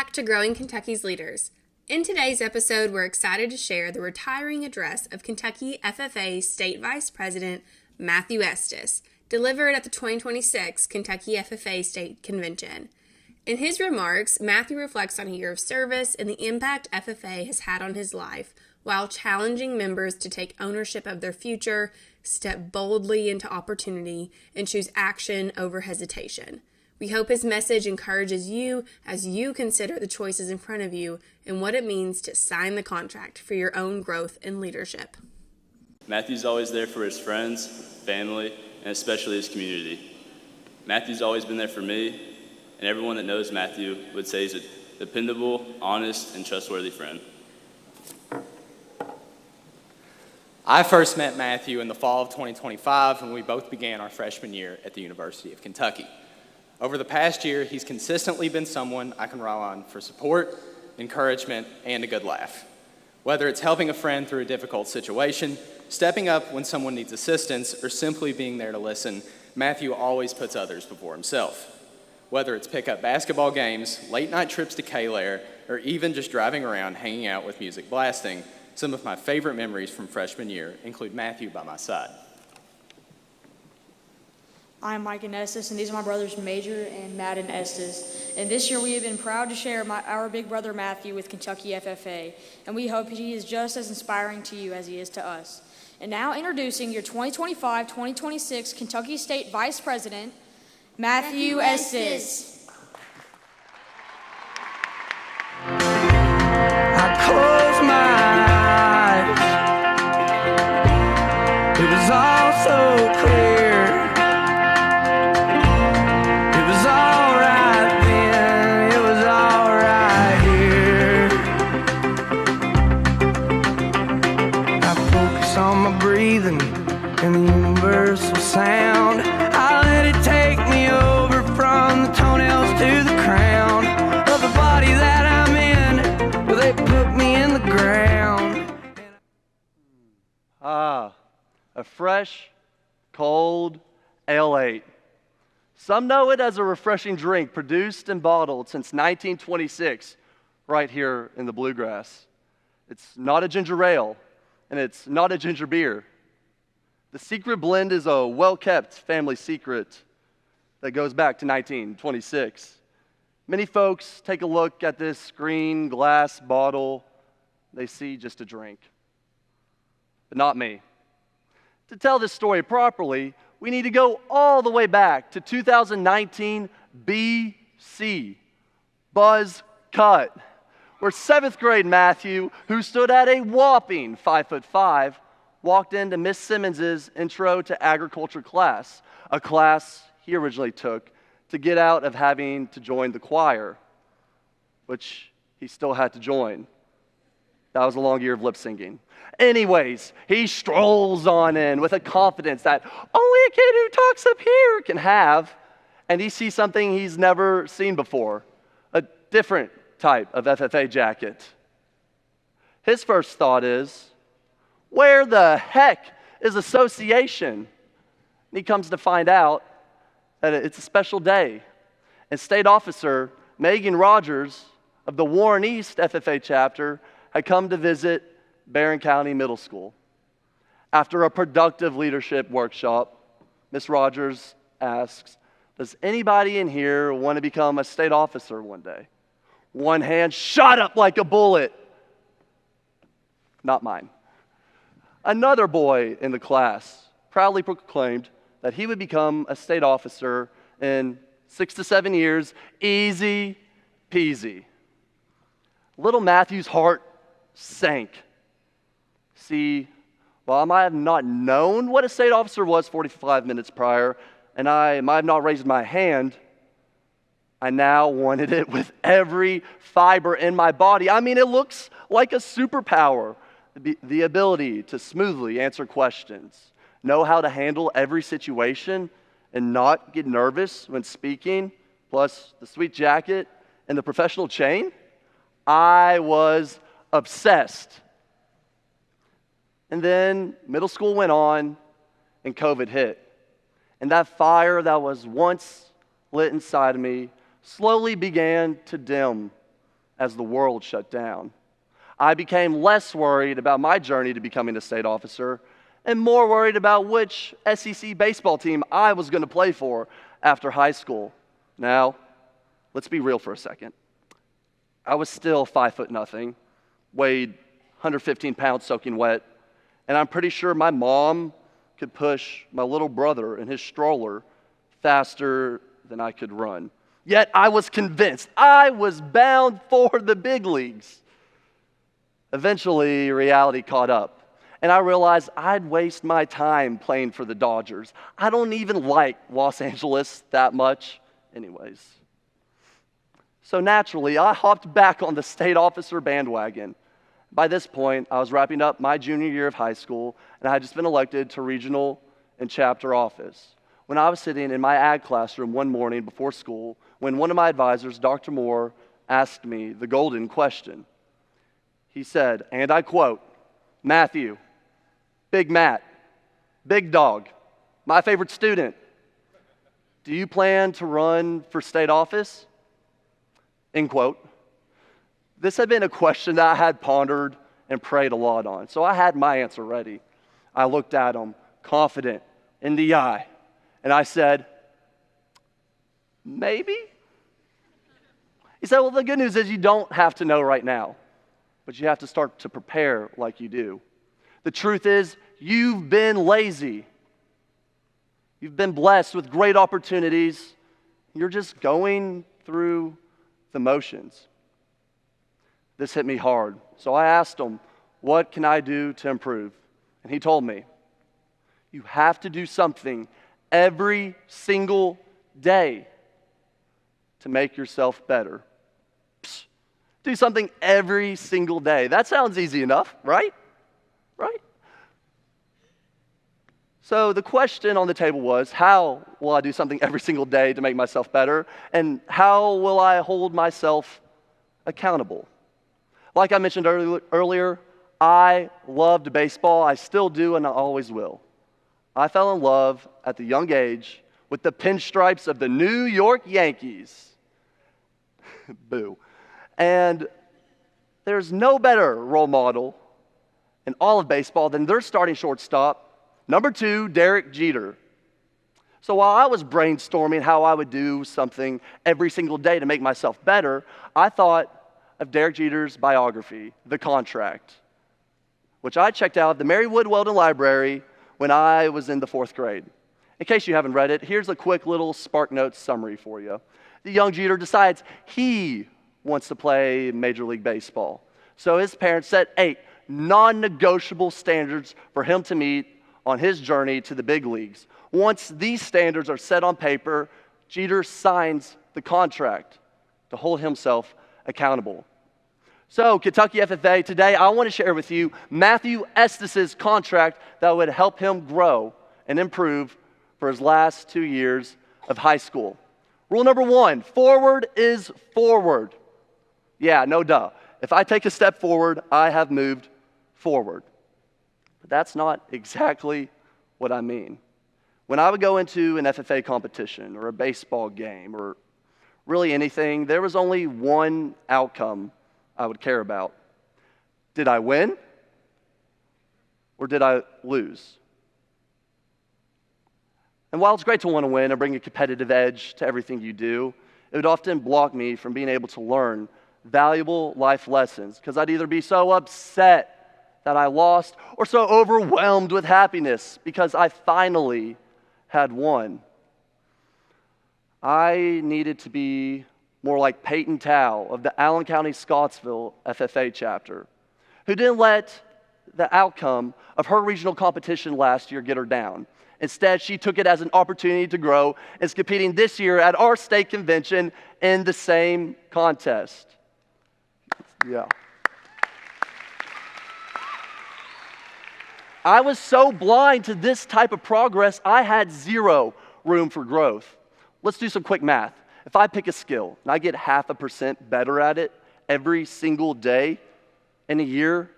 back to Growing Kentucky's Leaders. In today's episode, we're excited to share the retiring address of Kentucky FFA State Vice President Matthew Estes, delivered at the 2026 Kentucky FFA State Convention. In his remarks, Matthew reflects on a year of service and the impact FFA has had on his life, while challenging members to take ownership of their future, step boldly into opportunity, and choose action over hesitation. We hope his message encourages you as you consider the choices in front of you and what it means to sign the contract for your own growth and leadership. Matthew's always there for his friends, family, and especially his community. Matthew's always been there for me, and everyone that knows Matthew would say he's a dependable, honest, and trustworthy friend. I first met Matthew in the fall of 2025 when we both began our freshman year at the University of Kentucky. Over the past year, he's consistently been someone I can rely on for support, encouragement, and a good laugh. Whether it's helping a friend through a difficult situation, stepping up when someone needs assistance, or simply being there to listen, Matthew always puts others before himself. Whether it's pick-up basketball games, late-night trips to K-Lair, or even just driving around hanging out with music blasting, some of my favorite memories from freshman year include Matthew by my side. I'm Mike and Estes, and these are my brothers Major and Matt and Estes. And this year we have been proud to share our big brother Matthew with Kentucky FFA, and we hope he is just as inspiring to you as he is to us. And now introducing your 2025-2026 Kentucky State Vice President, Matthew Estes. I close my eyes. It was all so clear. Breathing in the universal sound. I let it take me over from the toenails to the crown of the body that I'm in, where they put me in the ground. A fresh, cold Ale 8. Some know it as a refreshing drink produced and bottled since 1926 right here in the Bluegrass. It's not a ginger ale, and it's not a ginger beer. The secret blend is a well-kept family secret that goes back to 1926. Many folks take a look at this green glass bottle, they see just a drink. But not me. To tell this story properly, we need to go all the way back to 2019 BC. Buzz cut. Where 7th grade Matthew, who stood at a whopping 5'5", walked into Miss Simmons's Intro to Agriculture class, a class he originally took to get out of having to join the choir, which he still had to join. That was a long year of lip syncing. Anyways, he strolls on in with a confidence that only a kid who talks up here can have, and he sees something he's never seen before, a different type of FFA jacket. His first thought is, where the heck is association? And he comes to find out that it's a special day, and State Officer Megan Rogers of the Warren East FFA chapter had come to visit Barron County Middle School. After a productive leadership workshop, Miss Rogers asks, does anybody in here want to become a state officer one day? One hand shot up like a bullet. Not mine. Another boy in the class proudly proclaimed that he would become a state officer in 6 to 7 years, easy peasy. Little Matthew's heart sank. See, while I might have not known what a state officer was 45 minutes prior, and I might have not raised my hand, I now wanted it with every fiber in my body. I mean, it looks like a superpower. The ability to smoothly answer questions, know how to handle every situation, and not get nervous when speaking, plus the sweet jacket and the professional chain. I was obsessed. And then middle school went on, and COVID hit. And that fire that was once lit inside of me slowly began to dim. as the world shut down. I became less worried about my journey to becoming a state officer and more worried about which SEC baseball team I was going to play for after high school. Now, let's be real for a second. I was still 5'0", weighed 115 pounds soaking wet, and I'm pretty sure my mom could push my little brother in his stroller faster than I could run. Yet I was convinced I was bound for the big leagues. Eventually, reality caught up, and I realized I'd waste my time playing for the Dodgers. I don't even like Los Angeles that much anyways. So naturally, I hopped back on the state officer bandwagon. By this point, I was wrapping up my junior year of high school, and I had just been elected to regional and chapter office. When I was sitting in my ag classroom one morning before school, when one of my advisors, Dr. Moore, asked me the golden question. He said, and I quote, "Matthew, Big Matt, Big Dog, my favorite student, do you plan to run for state office?" End quote. This had been a question that I had pondered and prayed a lot on, so I had my answer ready. I looked at him, confident, in the eye, and I said, "Maybe?" He said, "Well, the good news is you don't have to know right now, but you have to start to prepare like you do. The truth is, you've been lazy. You've been blessed with great opportunities. You're just going through the motions." This hit me hard, so I asked him, "What can I do to improve?" And he told me, "You have to do something every single day to make yourself better." Psst. Do something every single day. That sounds easy enough, right? Right? So the question on the table was, how will I do something every single day to make myself better? And how will I hold myself accountable? Like I mentioned earlier, I loved baseball. I still do, and I always will. I fell in love at the young age with the pinstripes of the New York Yankees. Boo. And there's no better role model in all of baseball than their starting shortstop, number 2, Derek Jeter. So while I was brainstorming how I would do something every single day to make myself better, I thought of Derek Jeter's biography, The Contract, which I checked out at the Mary Wood Weldon Library when I was in the 4th grade. In case you haven't read it, here's a quick little SparkNotes summary for you. The young Jeter decides he wants to play Major League Baseball. So his parents set 8 non-negotiable standards for him to meet on his journey to the big leagues. Once these standards are set on paper, Jeter signs the contract to hold himself accountable. So, Kentucky FFA, today I want to share with you Matthew Estes' contract that would help him grow and improve for his last 2 years of high school. Rule number 1, forward is forward. Yeah, no duh. If I take a step forward, I have moved forward. But that's not exactly what I mean. When I would go into an FFA competition or a baseball game or really anything, there was only one outcome I would care about. Did I win or did I lose? And while it's great to want to win and bring a competitive edge to everything you do, it would often block me from being able to learn valuable life lessons because I'd either be so upset that I lost or so overwhelmed with happiness because I finally had won. I needed to be more like Peyton Tao of the Allen County Scottsville FFA chapter, who didn't let the outcome of her regional competition last year get her down. Instead, she took it as an opportunity to grow and is competing this year at our state convention in the same contest. Yeah. I was so blind to this type of progress, I had zero room for growth. Let's do some quick math. If I pick a skill and I get 0.5% better at it every single day in a year,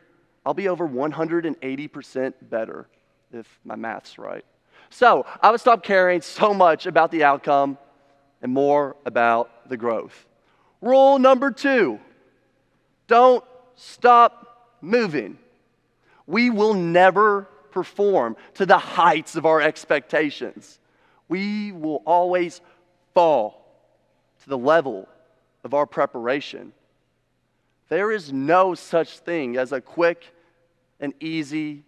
I'll be over 180% better if my math's right. So I would stop caring so much about the outcome and more about the growth. Rule number 2, Don't stop moving. We will never perform to the heights of our expectations. We will always fall to the level of our preparation. There is no such thing as a quick and easy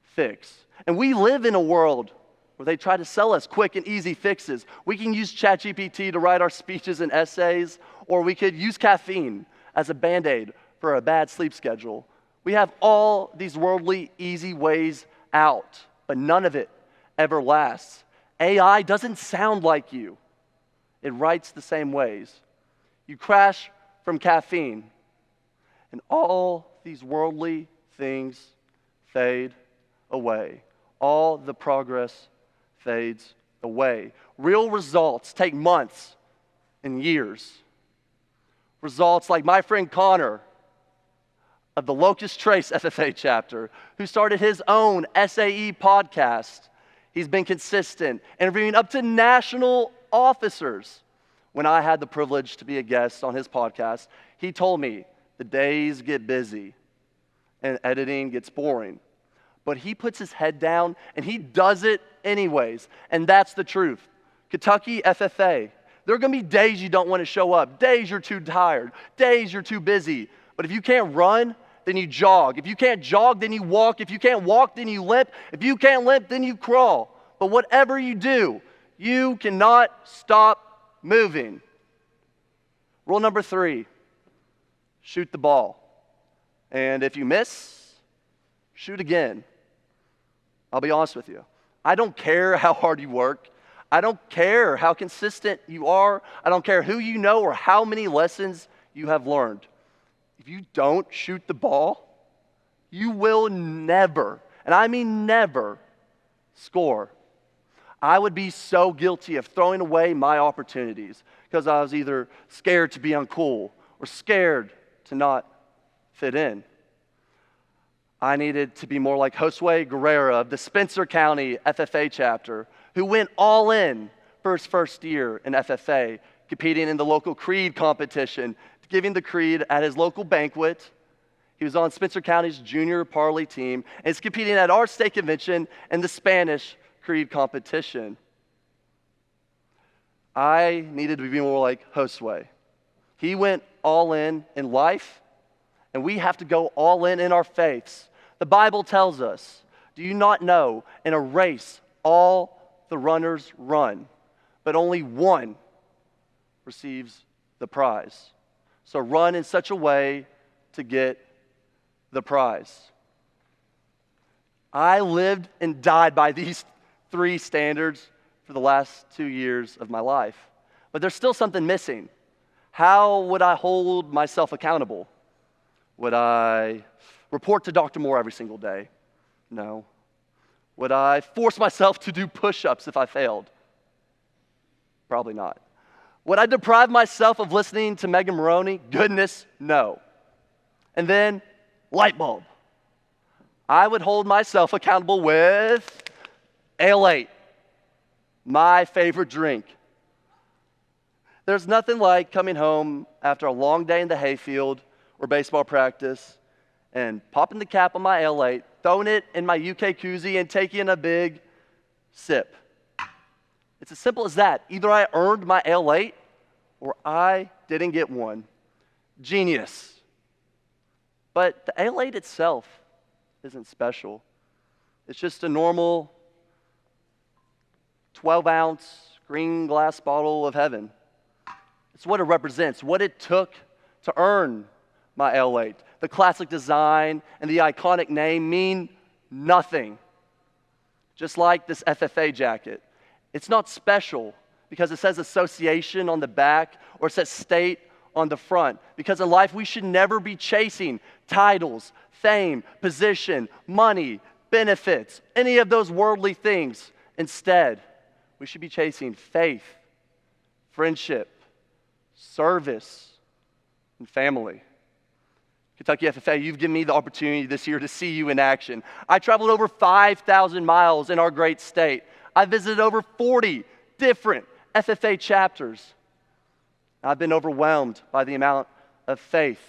fix. And we live in a world where they try to sell us quick and easy fixes. We can use ChatGPT to write our speeches and essays, or we could use caffeine as a Band-Aid for a bad sleep schedule. We have all these worldly, easy ways out, but none of it ever lasts. AI doesn't sound like you. It writes the same ways. You crash from caffeine, and all these worldly things fade away. All the progress fades away. Real results take months and years. Results like my friend Connor of the Locust Trace FFA chapter, who started his own SAE podcast. He's been consistent, interviewing up to national officers. When I had the privilege to be a guest on his podcast, he told me the days get busy and editing gets boring. But he puts his head down and he does it anyways. And that's the truth. Kentucky FFA, there are going to be days you don't want to show up, days you're too tired, days you're too busy. But if you can't run, then you jog. If you can't jog, then you walk. If you can't walk, then you limp. If you can't limp, then you crawl. But whatever you do, you cannot stop moving. Rule number 3, shoot the ball. And if you miss, shoot again. I'll be honest with you. I don't care how hard you work. I don't care how consistent you are. I don't care who you know or how many lessons you have learned. If you don't shoot the ball, you will never, and I mean never, score. I would be so guilty of throwing away my opportunities because I was either scared to be uncool or scared to not fit in. I needed to be more like Josue Guerrera of the Spencer County FFA chapter, who went all in for his first year in FFA, competing in the local creed competition, giving the creed at his local banquet. He was on Spencer County's junior parlay team and is competing at our state convention and the Spanish creed competition. I needed to be more like Josue. He went all in life, and we have to go all in our faiths. The Bible tells us, do you not know, in a race all the runners run, but only one receives the prize. So run in such a way to get the prize. I lived and died by these 3 standards for the last 2 years of my life. But there's still something missing. How would I hold myself accountable? Would I report to Dr. Moore every single day? No. Would I force myself to do push-ups if I failed? Probably not. Would I deprive myself of listening to Megan Maroney? Goodness, no. And then, light bulb. I would hold myself accountable with Ale 8, my favorite drink. There's nothing like coming home after a long day in the hayfield or baseball practice and popping the cap on my Ale 8, throwing it in my UK koozie, and taking a big sip. It's as simple as that. Either I earned my Ale 8 or I didn't get one. Genius. But the Ale 8 itself isn't special. It's just a normal 12-ounce green glass bottle of heaven. It's what it represents, what it took to earn my Ale 8. The classic design and the iconic name mean nothing. Just like this FFA jacket. It's not special because it says association on the back or it says state on the front. Because in life we should never be chasing titles, fame, position, money, benefits, any of those worldly things. Instead, we should be chasing faith, friendship, service, and family. Kentucky FFA, you've given me the opportunity this year to see you in action. I traveled over 5,000 miles in our great state. I visited over 40 different FFA chapters. I've been overwhelmed by the amount of faith,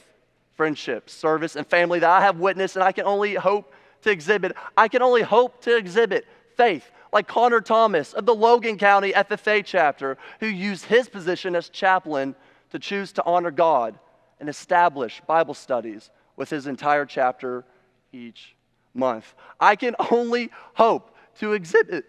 friendship, service, and family that I have witnessed and I can only hope to exhibit. I can only hope to exhibit faith, like Connor Thomas of the Logan County FFA chapter, who used his position as chaplain to choose to honor God and establish Bible studies with his entire chapter each month. I can only hope to exhibit,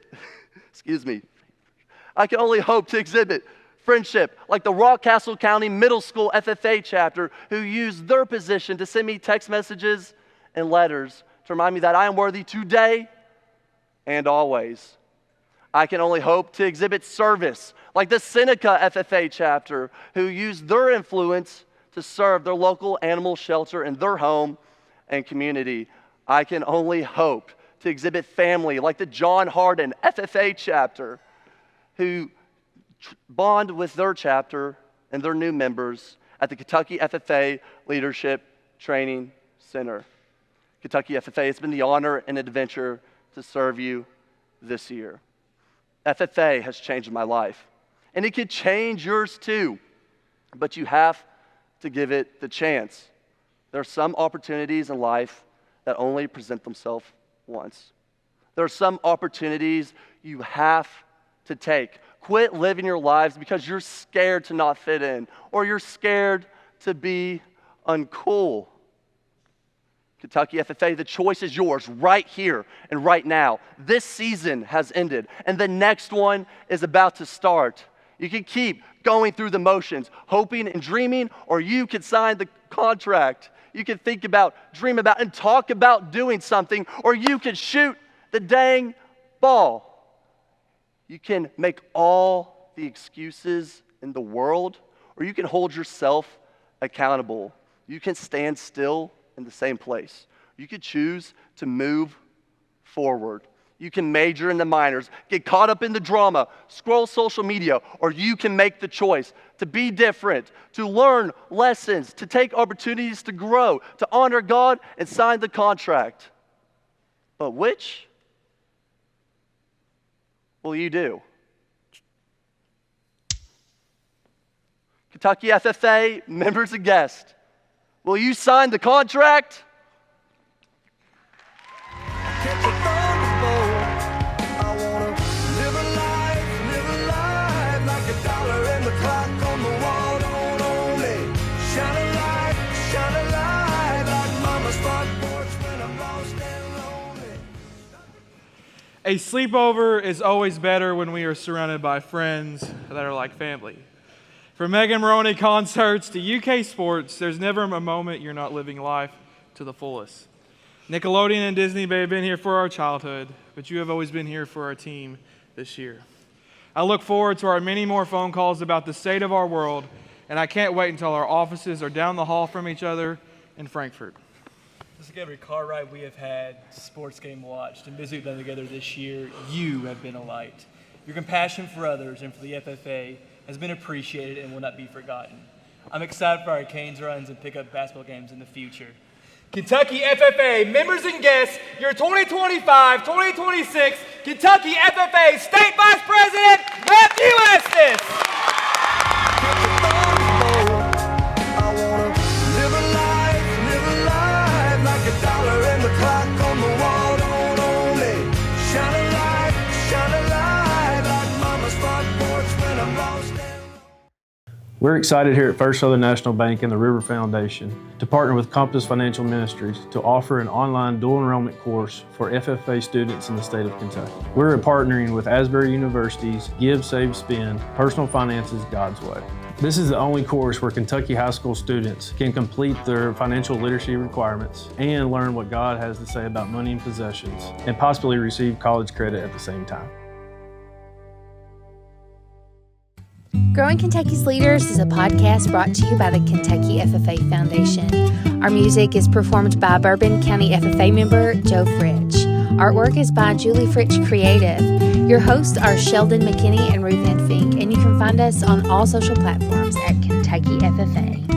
I can only hope to exhibit friendship like the Rockcastle County Middle School FFA chapter, who used their position to send me text messages and letters to remind me that I am worthy today and always. I can only hope to exhibit service like the Seneca FFA chapter, who used their influence to serve their local animal shelter in their home and community. I can only hope to exhibit family like the John Hardin FFA chapter, who bond with their chapter and their new members at the Kentucky FFA Leadership Training Center. Kentucky FFA, it's been the honor and adventure to serve you this year. FFA has changed my life, and it could change yours too, but you have to give it the chance. There are some opportunities in life that only present themselves once. There are some opportunities you have to take. Quit living your lives because you're scared to not fit in, or you're scared to be uncool. Kentucky FFA, the choice is yours right here and right now. This season has ended, and the next one is about to start. You can keep going through the motions, hoping and dreaming, or you can sign the contract. You can think about, dream about, and talk about doing something, or you can shoot the dang ball. You can make all the excuses in the world, or you can hold yourself accountable. You can stand still in the same place. You could choose to move forward. You can major in the minors, get caught up in the drama, scroll social media, or you can make the choice to be different, to learn lessons, to take opportunities to grow, to honor God, and sign the contract. But which will you do? Kentucky FFA members and guests, will you sign the contract? A sleepover is always better when we are surrounded by friends that are like family. From Megan Maroney concerts to UK sports, there's never a moment you're not living life to the fullest. Nickelodeon and Disney may have been here for our childhood, but you have always been here for our team this year. I look forward to our many more phone calls about the state of our world, and I can't wait until our offices are down the hall from each other in Frankfurt. Just like every car ride we have had, sports game watched, and busy done together this year, you have been a light. Your compassion for others and for the FFA has been appreciated and will not be forgotten. I'm excited for our Canes runs and pickup basketball games in the future. Kentucky FFA members and guests, your 2025-2026 Kentucky FFA State Vice President, Matthew Estes. We're excited here at First Southern National Bank and the River Foundation to partner with Compass Financial Ministries to offer an online dual enrollment course for FFA students in the state of Kentucky. We're partnering with Asbury University's Give, Save, Spend, Personal Finances God's Way. This is the only course where Kentucky high school students can complete their financial literacy requirements and learn what God has to say about money and possessions, and possibly receive college credit at the same time. Growing Kentucky's Leaders is a podcast brought to you by the Kentucky FFA Foundation. Our music is performed by Bourbon County FFA member Joe Fritch. Artwork is by Julie Fritch Creative. Your hosts are Sheldon McKinney and Ruth Ann Fink, and you can find us on all social platforms at Kentucky FFA.